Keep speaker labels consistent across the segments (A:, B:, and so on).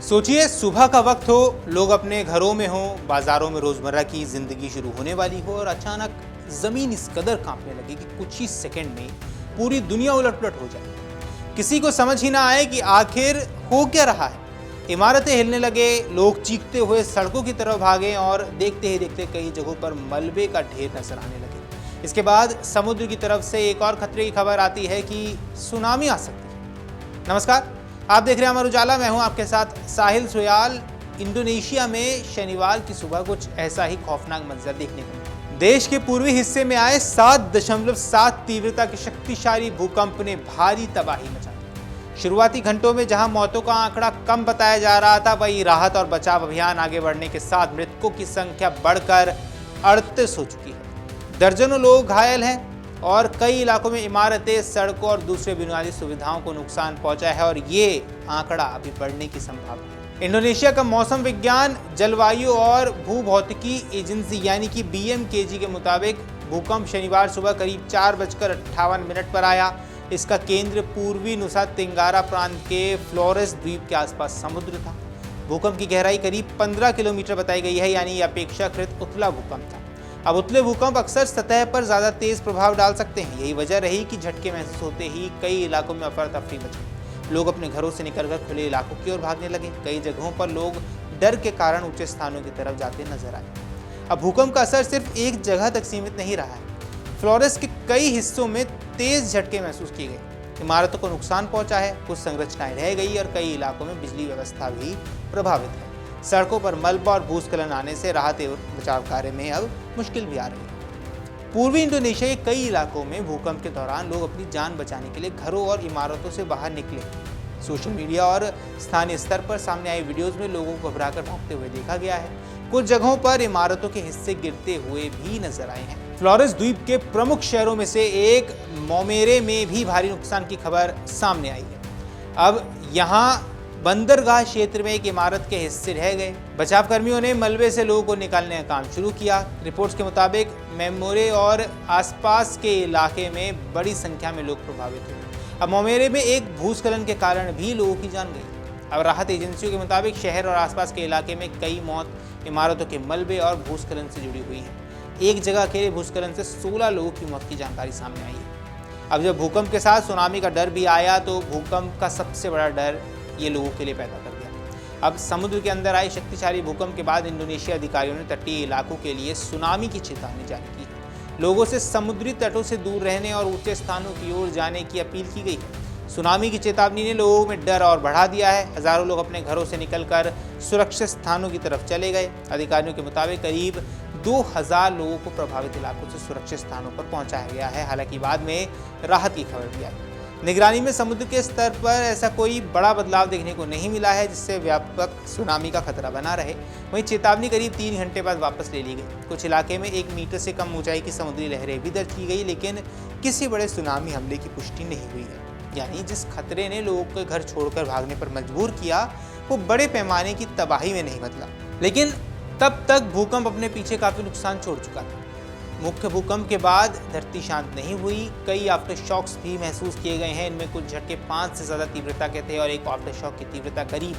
A: सोचिए, सुबह का वक्त हो, लोग अपने घरों में हो, बाजारों में रोजमर्रा की जिंदगी शुरू होने वाली हो और अचानक जमीन इस कदर कांपने लगे कि कुछ ही सेकंड में पूरी दुनिया उलटपुलट हो जाए। किसी को समझ ही ना आए कि आखिर हो क्या रहा है। इमारतें हिलने लगे, लोग चीखते हुए सड़कों की तरफ भागे और देखते ही देखते कई जगहों पर मलबे का ढेर नजर आने लगे। इसके बाद समुद्र की तरफ से एक और खतरे की खबर आती है कि सुनामी आ सकती है। नमस्कार, आप देख रहे हैं अमर उजाला। मैं हूं आपके साथ साहिल सोयाल। इंडोनेशिया में शनिवार की सुबह कुछ ऐसा ही खौफनाक मंजर देखने को मिला। देश के पूर्वी हिस्से में आए 7.7 तीव्रता के शक्तिशाली भूकंप ने भारी तबाही मचा दी। शुरुआती घंटों में जहां मौतों का आंकड़ा कम बताया जा रहा था, वहीं राहत और बचाव अभियान आगे बढ़ने के साथ मृतकों की संख्या बढ़कर 38 हो चुकी है। दर्जनों लोग घायल हैं और कई इलाकों में इमारतें, सड़कों और दूसरे बुनियादी सुविधाओं को नुकसान पहुंचा है और ये आंकड़ा अभी बढ़ने की संभावना है। इंडोनेशिया का मौसम विज्ञान, जलवायु और भूभौतिकी एजेंसी यानी कि BMKG के मुताबिक भूकंप शनिवार सुबह करीब 4:58 पर आया। इसका केंद्र पूर्वी नुसा तेंगारा प्रांत के फ्लोरेस द्वीप के आसपास समुद्र था। भूकंप की गहराई करीब 15 किलोमीटर बताई गई है, यानी अपेक्षाकृत उथला भूकंप था। अब उथले भूकंप अक्सर सतह पर ज्यादा तेज प्रभाव डाल सकते हैं। यही वजह रही कि झटके महसूस होते ही कई इलाकों में अफरा तफरी मची। लोग अपने घरों से निकलकर खुले इलाकों की ओर भागने लगे। कई जगहों पर लोग डर के कारण ऊंचे स्थानों की तरफ जाते नजर आए। अब भूकंप का असर सिर्फ एक जगह तक सीमित नहीं रहा है। फ्लोरेस के कई हिस्सों में तेज झटके महसूस किए गए। इमारतों को नुकसान पहुंचा है, कुछ संरचनाएं रह गई और कई इलाकों में बिजली व्यवस्था भी प्रभावित है। सड़कों पर मलबा और भूस्खलन आने से राहत एवं बचाव कार्य में अब मुश्किल भी आ रही है। पूर्वी इंडोनेशिया के कई इलाकों में भूकंप के दौरान लोग अपनी जान बचाने के लिए घरों और इमारतों से बाहर निकले। सोशल मीडिया और स्थानीय स्तर पर सामने आई वीडियोज में लोगों को घबराकर भागते हुए देखा गया है। कुछ जगहों पर इमारतों के हिस्से गिरते हुए भी नजर आए हैं। फ्लोरेस द्वीप के प्रमुख शहरों में से एक मोमेरे में भी भारी नुकसान की खबर सामने आई है। अब यहाँ बंदरगाह क्षेत्र में एक इमारत के हिस्से रह गए। बचाव कर्मियों ने मलबे से लोगों को निकालने का काम शुरू किया। रिपोर्ट्स के मुताबिक मोमेरे और आसपास के इलाके में बड़ी संख्या में लोग प्रभावित हुए। अब मोमेरे में एक भूस्खलन के कारण भी लोगों की जान गई। अब राहत एजेंसियों के मुताबिक शहर और आसपास के इलाके में कई मौत इमारतों के मलबे और भूस्खलन से जुड़ी हुई है। एक जगह अकेले भूस्खलन से 16 लोगों की मौत की जानकारी सामने आई है। अब जब भूकंप के साथ सुनामी का डर भी आया, तो भूकंप का सबसे बड़ा डर ये लोगों के लिए पैदा कर दिया। अब समुद्र के अंदर आए शक्तिशाली भूकंप के बाद इंडोनेशिया अधिकारियों ने तटीय इलाकों के लिए सुनामी की चेतावनी जारी की है। लोगों से समुद्री तटों से दूर रहने और ऊंचे स्थानों की ओर जाने की अपील की गई है। सुनामी की चेतावनी ने लोगों में डर और बढ़ा दिया है। हजारों लोग अपने घरों से निकलकर सुरक्षित स्थानों की तरफ चले गए। अधिकारियों के मुताबिक करीब 2000 लोगों को प्रभावित इलाकों से सुरक्षित स्थानों पर पहुंचाया गया है। हालांकि बाद में राहत की खबर भी आई। निगरानी में समुद्र के स्तर पर ऐसा कोई बड़ा बदलाव देखने को नहीं मिला है जिससे व्यापक सुनामी का खतरा बना रहे। वहीं चेतावनी करीब 3 घंटे बाद वापस ले ली गई। कुछ इलाके में 1 मीटर से कम ऊंचाई की समुद्री लहरें भी दर्ज की गई, लेकिन किसी बड़े सुनामी हमले की पुष्टि नहीं हुई है। यानी जिस खतरे ने लोगों को घर छोड़कर भागने पर मजबूर किया, वो बड़े पैमाने की तबाही में नहीं बदला। लेकिन तब तक भूकंप अपने पीछे काफी नुकसान छोड़ चुका था। मुख्य भूकंप के बाद धरती शांत नहीं हुई। कई आफ्टर शॉक्स भी महसूस किए गए हैं। इनमें कुछ झटके 5 से ज़्यादा तीव्रता के थे और एक आफ्टर शॉक की तीव्रता करीब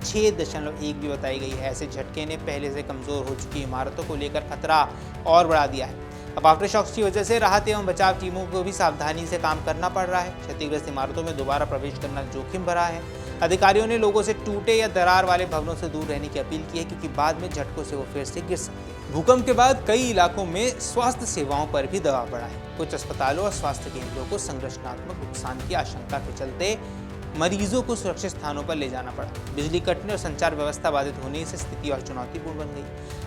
A: 6.1 भी बताई गई है। ऐसे झटके ने पहले से कमज़ोर हो चुकी इमारतों को लेकर खतरा और बढ़ा दिया है। अब आफ्टर शॉक्स की वजह से राहत एवं बचाव टीमों को भी सावधानी से काम करना पड़ रहा है। क्षतिग्रस्त इमारतों में दोबारा प्रवेश करना जोखिम भरा है। अधिकारियों ने लोगों से टूटे या दरार वाले भवनों से दूर रहने की अपील की है, क्योंकि बाद में झटकों से वो फिर से गिर सकते हैं। भूकंप के बाद कई इलाकों में स्वास्थ्य सेवाओं पर भी दबाव बढ़ा है। कुछ अस्पतालों और स्वास्थ्य केंद्रों को संरचनात्मक नुकसान की आशंका के चलते मरीजों को सुरक्षित स्थानों पर ले जाना पड़ा। बिजली कटने और संचार व्यवस्था बाधित होने से स्थिति और चुनौतीपूर्ण बन गई।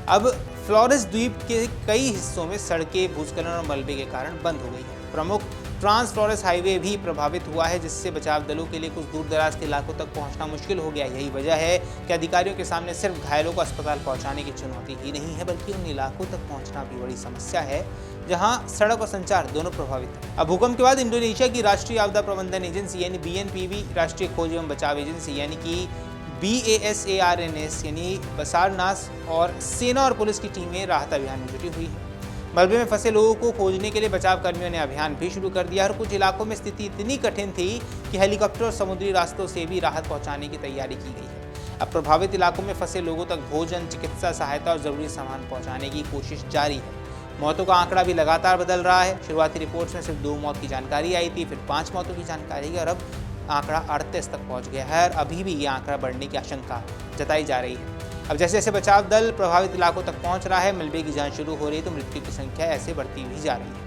A: अब फ्लोरेस द्वीप के कई हिस्सों में सड़कें भूस्खलन और मलबे के कारण बंद हो गई है। प्रमुख ट्रांस फ्लोरेस हाईवे भी प्रभावित हुआ है, जिससे बचाव दलों के लिए कुछ दूर दराज के इलाकों तक पहुंचना मुश्किल हो गया। यही वजह है कि अधिकारियों के सामने सिर्फ घायलों को अस्पताल पहुंचाने की चुनौती ही नहीं है, बल्कि उन इलाकों तक पहुंचना भी बड़ी समस्या है जहां सड़क और संचार दोनों प्रभावित है। अब भूकंप के बाद इंडोनेशिया की राष्ट्रीय आपदा प्रबंधन एजेंसी यानी BNPB, राष्ट्रीय खोज एवं बचाव एजेंसी यानी कि BASARNS यानी बसारनास और सेना और पुलिस की टीमें राहत अभियान में जुटी हुई है। मलबे में फंसे लोगों को खोजने के लिए बचाव कर्मियों ने अभियान भी शुरू कर दिया और कुछ इलाकों में स्थिति इतनी कठिन थी कि हेलीकॉप्टर और समुद्री रास्तों से भी राहत पहुंचाने की तैयारी की गई है। अब प्रभावित इलाकों में फंसे लोगों तक भोजन, चिकित्सा सहायता और जरूरी सामान पहुंचाने की कोशिश जारी है। मौतों का आंकड़ा भी लगातार बदल रहा है। शुरुआती रिपोर्ट्स में सिर्फ 2 मौत की जानकारी आई थी, फिर 5 मौतों की जानकारी है और अब आंकड़ा 38 तक पहुंच गया है और अभी भी ये आंकड़ा बढ़ने की आशंका जताई जा रही है। अब जैसे जैसे बचाव दल प्रभावित इलाकों तक पहुंच रहा है, मलबे की जांच शुरू हो रही है, तो मृत्यु की संख्या ऐसे बढ़ती भी जा रही है।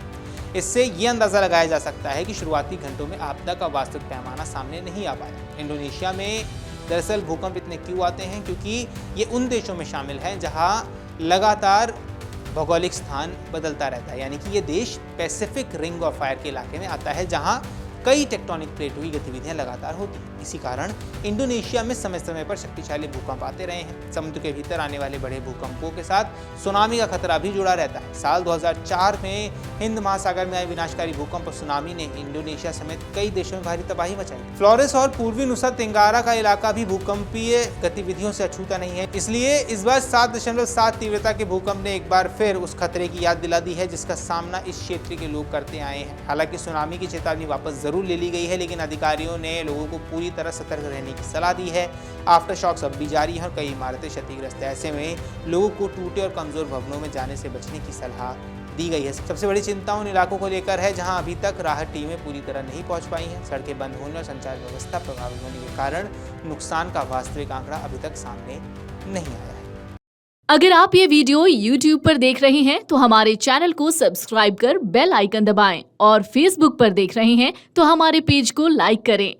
A: इससे ये अंदाजा लगाया जा सकता है कि शुरुआती घंटों में आपदा का वास्तविक पैमाना सामने नहीं आ पाया। इंडोनेशिया में दरअसल भूकंप इतने क्यों आते हैं? क्योंकि ये उन देशों में शामिल है जहां लगातार भौगोलिक स्थान बदलता रहता है, यानी कि ये देश पैसिफिक रिंग ऑफ फायर के इलाके में आता है जहां कई टेक्टोनिक प्लेटों की गतिविधियां लगातार होती हैं। इसी कारण इंडोनेशिया में समय समय पर शक्तिशाली भूकंप आते रहे हैं। समुद्र के भीतर आने वाले बड़े भूकंपों के साथ सुनामी का खतरा भी जुड़ा रहता है। साल 2004 में हिंद महासागर में आए विनाशकारी भूकंप और सुनामी ने इंडोनेशिया समेत कई देशों में भारी तबाही मचाई। फ्लोरेस और पूर्वी नुसा तेंगारा का इलाका भी भूकंपीय गतिविधियों से अछूता नहीं है। इसलिए इस बार 7.7 तीव्रता के भूकंप ने एक बार फिर उस खतरे की याद दिला दी है जिसका सामना इस क्षेत्र के लोग करते आए हैं। हालांकि सुनामी की चेतावनी वापस जरूर ले ली गई है, लेकिन अधिकारियों ने लोगों को पूरी तरह सतर्क रहने की सलाह दी है। आफ्टर शॉक्स अब भी जारी हैं और कई इमारतें क्षतिग्रस्त है। ऐसे में लोगों को टूटे और कमजोर भवनों में जाने से बचने की सलाह दी गई है। सबसे बड़ी चिंता उन इलाकों को लेकर है जहां अभी तक राहत टीमें पूरी तरह नहीं पहुंच पाई हैं। सड़कें बंद होने और संचार व्यवस्था प्रभावित होने के कारण नुकसान का वास्तविक आंकड़ा अभी तक सामने नहीं आया है।
B: अगर आप ये वीडियो YouTube पर देख रहे हैं तो हमारे चैनल को सब्सक्राइब कर बेल आइकन दबाएं और Facebook पर देख रहे हैं तो हमारे पेज को लाइक करें।